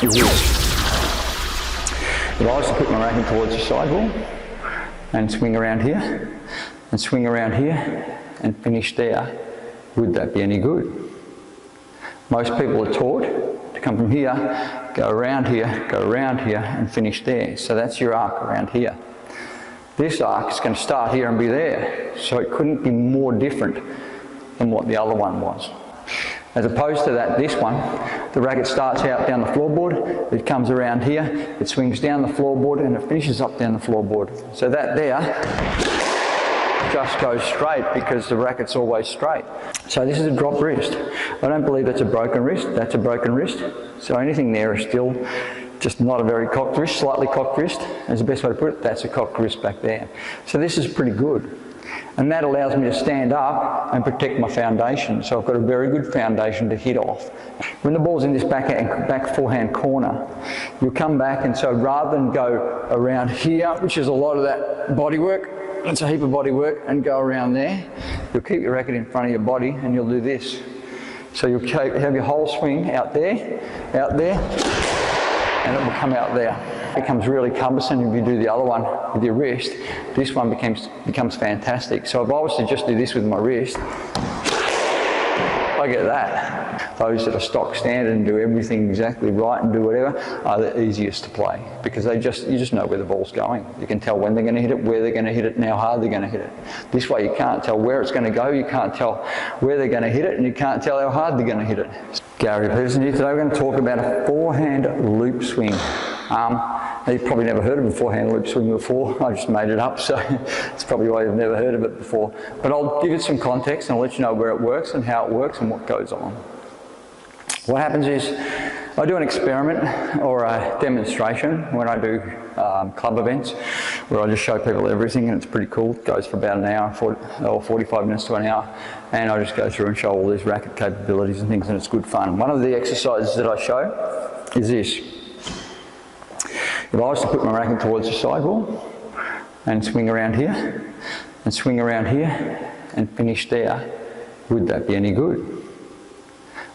is this. If I was to put my racket towards the sidewall and swing around here and swing around here and finish there, would that be any good? Most people are taught to come from here, go around here and finish there. So that's your arc around here. This arc is going to start here and be there. So it couldn't be more different than what the other one was. As opposed to that, this one, the racket starts out down the floorboard, it comes around here, it swings down the floorboard and it finishes up down the floorboard. So that there just goes straight because the racket's always straight. So this is a drop wrist. I don't believe that's a broken wrist, that's a broken wrist. So anything there is still just not a very cocked wrist, slightly cocked wrist. That's the best way to put it, that's a cocked wrist back there. So this is pretty good. And that allows me to stand up and protect my foundation. So I've got a very good foundation to hit off. When the ball's in this back forehand corner, you'll come back, and so rather than go around here, which is a lot of that body work, it's a heap of body work, and go around there, you'll keep your racket in front of your body and you'll do this. So you'll have your whole swing out there, and it will come out there. It becomes really cumbersome if you do the other one with your wrist. This one becomes fantastic. So if I was to just do this with my wrist, I get that. Those that are stock standard and do everything exactly right and do whatever are the easiest to play, because you just know where the ball's going. You can tell when they're going to hit it, where they're going to hit it, and how hard they're going to hit it. This way you can't tell where it's going to go, you can't tell where they're going to hit it, and you can't tell how hard they're going to hit it. Gary Peterson here. Today we're going to talk about a forehand loop swing. You've probably never heard of a forehand loop swing before. I just made it up, so it's probably why you've never heard of it before. But I'll give it some context and I'll let you know where it works and how it works and what goes on. What happens is I do an experiment or a demonstration when I do club events, where I just show people everything, and it's pretty cool. It goes for about an hour or 45 minutes to an hour, and I just go through and show all these racket capabilities and things, and it's good fun. One of the exercises that I show is this. If I was to put my racket towards the sidewall and swing around here and swing around here and finish there, would that be any good?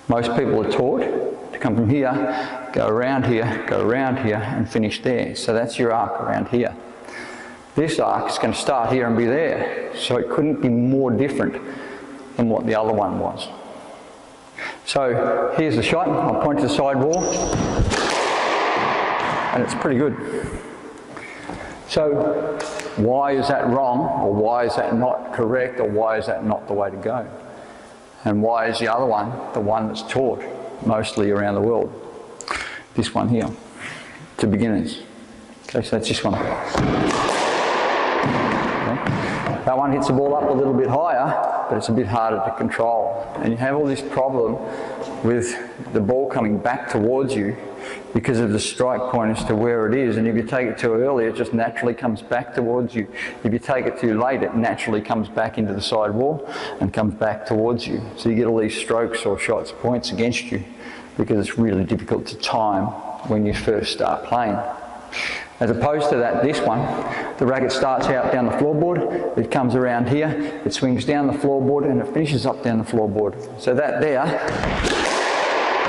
Most people are taught to come from here, go around here and finish there. So that's your arc around here. This arc is going to start here and be there. So it couldn't be more different than what the other one was. So here's the shot. I'll point to the side wall. And it's pretty good. So why is that wrong, or why is that not correct, or why is that not the way to go? And why is the other one the one that's taught mostly around the world? This one here, to beginners. Okay, so that's this one. Okay. That one hits the ball up a little bit higher, but it's a bit harder to control. And you have all this problem with the ball coming back towards you because of the strike point as to where it is, and if you take it too early, it just naturally comes back towards you. If you take it too late, it naturally comes back into the side wall and comes back towards you. So you get all these strokes or shots, points against you, because it's really difficult to time when you first start playing. As opposed to that, this one, the racket starts out down the floorboard, it comes around here, it swings down the floorboard and it finishes up down the floorboard. So that there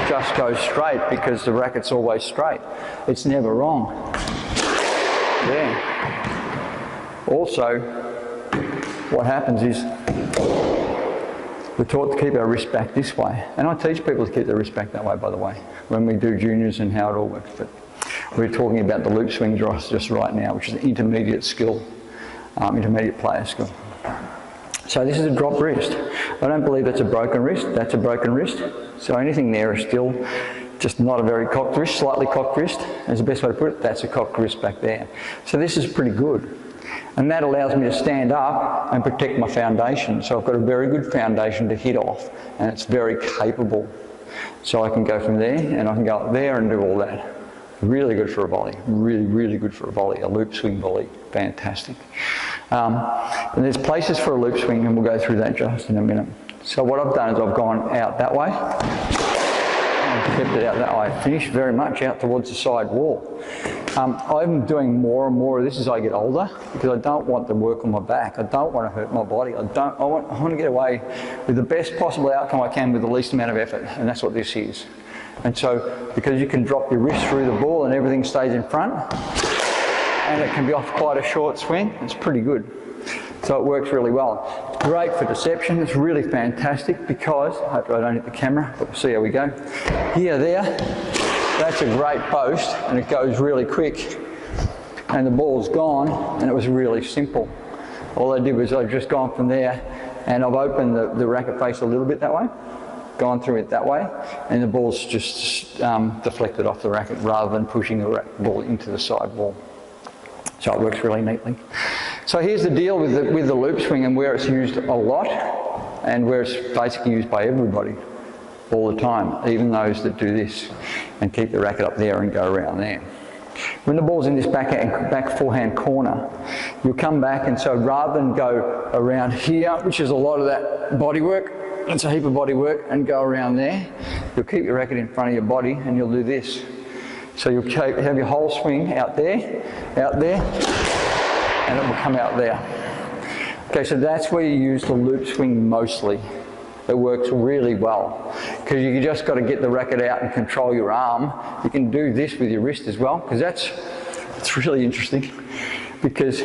just goes straight because the racket's always straight. It's never wrong. Yeah. Also, what happens is we're taught to keep our wrist back this way. And I teach people to keep their wrist back that way, by the way, when we do juniors and how it all works. But we're talking about the loop swing just right now, which is an intermediate skill, intermediate player skill. So this is a drop wrist. I don't believe that's a broken wrist, that's a broken wrist. So anything there is still just not a very cocked wrist, slightly cocked wrist. That's the best way to put it, that's a cocked wrist back there. So this is pretty good. And that allows me to stand up and protect my foundation. So I've got a very good foundation to hit off, and it's very capable. So I can go from there, and I can go up there and do all that. Really good for a volley, really, really good for a volley, a loop swing volley, fantastic. And there's places for a loop swing, and we'll go through that just in a minute. So what I've done is I've gone out that way, and kept it out that way, finished very much out towards the side wall. I'm doing more and more of this as I get older, because I don't want to work on my back, I don't want to hurt my body, I want to get away with the best possible outcome I can with the least amount of effort, and that's what this is. And so, because you can drop your wrist through the ball and everything stays in front, and it can be off quite a short swing, it's pretty good. So it works really well. Great for deception, it's really fantastic because, hopefully I don't hit the camera, but we'll see how we go. Here, there, that's a great post and it goes really quick. And the ball's gone and it was really simple. All I did was I've just gone from there and I've opened the racket face a little bit that way, gone through it that way, and the ball's just deflected off the racket rather than pushing the ball into the side wall. So it works really neatly. So here's the deal with the loop swing and where it's used a lot and where it's basically used by everybody all the time, even those that do this and keep the racket up there and go around there. When the ball's in this back forehand corner, you'll come back, and so rather than go around here, which is a lot of that body work, it's a heap of body work, and go around there, you'll keep your racket in front of your body and you'll do this. So you'll have your whole swing out there, and it will come out there. Okay, so that's where you use the loop swing mostly. It works really well because you just got to get the racket out and control your arm. You can do this with your wrist as well, because it's really interesting, because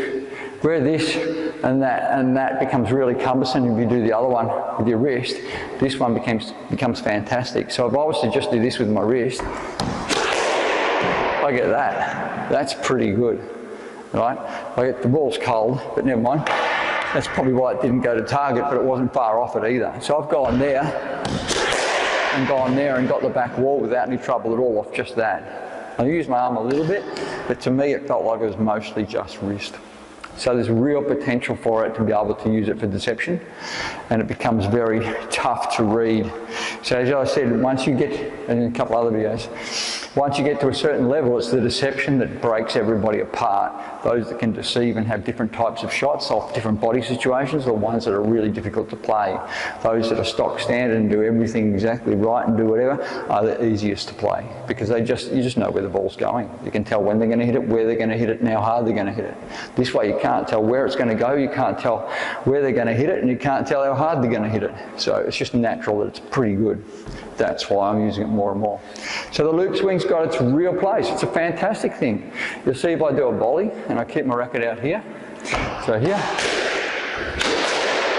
where this and that becomes really cumbersome if you do the other one with your wrist, this one becomes fantastic. So if I was to just do this with my wrist, I get that. That's pretty good, right? The ball's cold, but never mind. That's probably why it didn't go to target, but it wasn't far off it either. So I've gone there and got the back wall without any trouble at all off just that. I used my arm a little bit, but to me it felt like it was mostly just wrist. So there's real potential for it to be able to use it for deception, and it becomes very tough to read. So as I said, once you get, and in a couple other videos, once you get to a certain level, it's the deception that breaks everybody apart. Those that can deceive and have different types of shots off different body situations are the ones that are really difficult to play. Those that are stock standard and do everything exactly right and do whatever are the easiest to play, because you just know where the ball's going. You can tell when they're going to hit it, where they're going to hit it, and how hard they're going to hit it. This way you can't tell where it's going to go, you can't tell where they're going to hit it, and you can't tell how hard they're going to hit it. So it's just natural that it's pretty good. That's why I'm using it more and more. So the loop swing's got its real place. It's a fantastic thing. You'll see if I do a volley and I keep my racket out here. So here,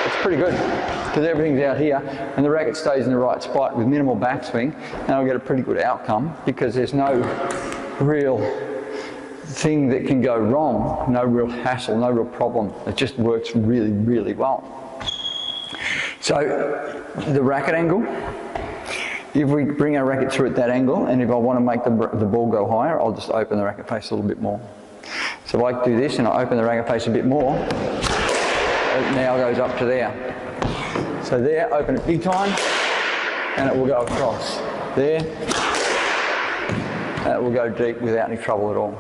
it's pretty good because everything's out here and the racket stays in the right spot with minimal backswing, and I'll get a pretty good outcome because there's no real thing that can go wrong, no real hassle, no real problem. It just works really, really well. So the racket angle, if we bring our racket through at that angle, and if I want to make the ball go higher, I'll just open the racket face a little bit more. So if I do this and I open the racket face a bit more, it now goes up to there. So there, open it big time, and it will go across. There, and it will go deep without any trouble at all.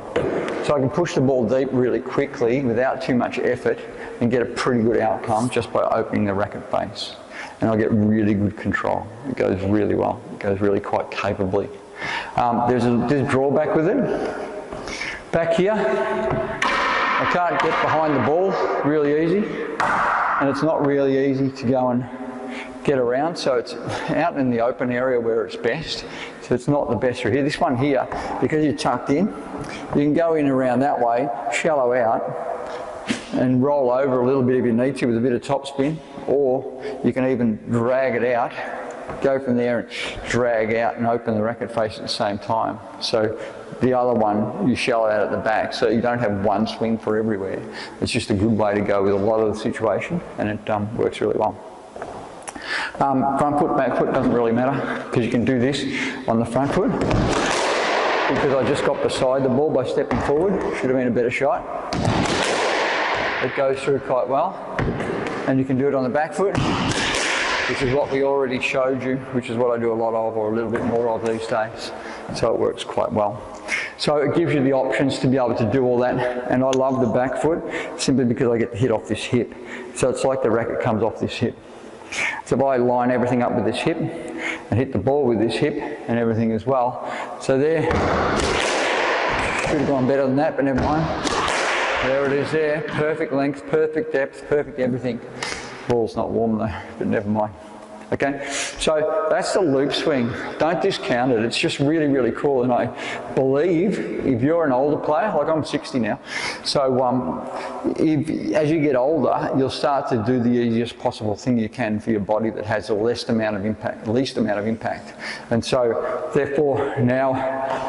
So I can push the ball deep really quickly without too much effort and get a pretty good outcome just by opening the racket face. And I'll get really good control. It goes really well. It goes really quite capably. There's a drawback with it. Back here, I can't get behind the ball really easy, and it's not really easy to go and get around, so it's out in the open area where it's best. So it's not the best through here. This one here, because you're tucked in, you can go in around that way, shallow out, and roll over a little bit if you need to with a bit of topspin, or you can even drag it out, go from there and drag out and open the racket face at the same time. So the other one, you shallow out at the back, so you don't have one swing for everywhere. It's just a good way to go with a lot of the situation, and it works really well. Front foot, back foot doesn't really matter, because you can do this on the front foot. Because I just got beside the ball by stepping forward, should have been a better shot. It goes through quite well, and you can do it on the back foot, which is what we already showed you, which is what I do a lot of, or a little bit more of these days. So it works quite well. So it gives you the options to be able to do all that, and I love the back foot simply because I get to hit off this hip. So it's like the racket comes off this hip. So if I line everything up with this hip and hit the ball with this hip and everything as well, so there, should have gone better than that, but never mind. There it is there, perfect length, perfect depth, perfect everything. Ball's not warm though, but never mind. Okay, So that's the loop swing. Don't discount it. It's just really, really cool. And I believe if you're an older player, like I'm 60 now, so as you get older, you'll start to do the easiest possible thing you can for your body that has the least amount of impact. And so therefore now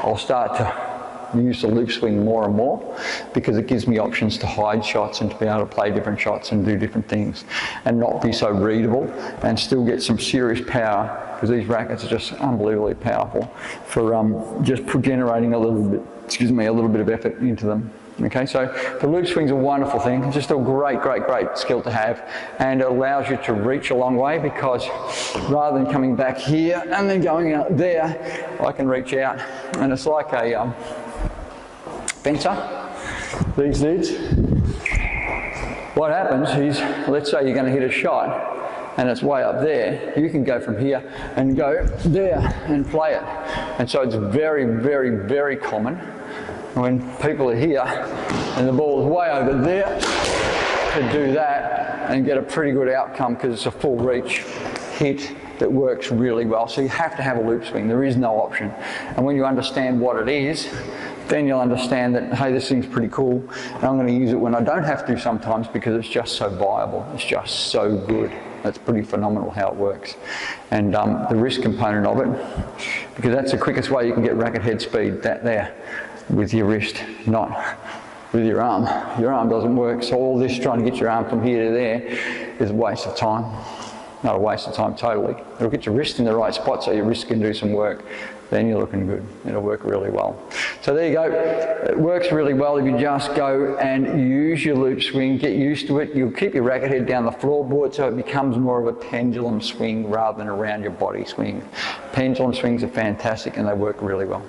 I'll start to use the loop swing more and more because it gives me options to hide shots and to be able to play different shots and do different things and not be so readable and still get some serious power, because these rackets are just unbelievably powerful for just generating a little bit of effort into them. Okay, so the loop swing's a wonderful thing. It's just a great, great, great skill to have, and it allows you to reach a long way because rather than coming back here and then going out there, I can reach out, and it's like a fencer, these leads. What happens is, let's say you're going to hit a shot and it's way up there, you can go from here and go there and play it. And so it's very, very, very common when people are here and the ball is way over there to do that and get a pretty good outcome because it's a full reach hit that works really well. So you have to have a loop swing. There is no option. And when you understand what it is, then you'll understand that, hey, this thing's pretty cool, and I'm going to use it when I don't have to sometimes because it's just so viable. It's just so good. That's pretty phenomenal how it works. And the wrist component of it, because that's the quickest way you can get racket head speed, that there, with your wrist, not with your arm. Your arm doesn't work, so all this trying to get your arm from here to there is a waste of time. Not a waste of time totally. It'll get your wrist in the right spot so your wrist can do some work. Then you're looking good. It'll work really well. So there you go. It works really well if you just go and use your loop swing, get used to it. You'll keep your racket head down the floorboard so it becomes more of a pendulum swing rather than around your body swing. Pendulum swings are fantastic and they work really well.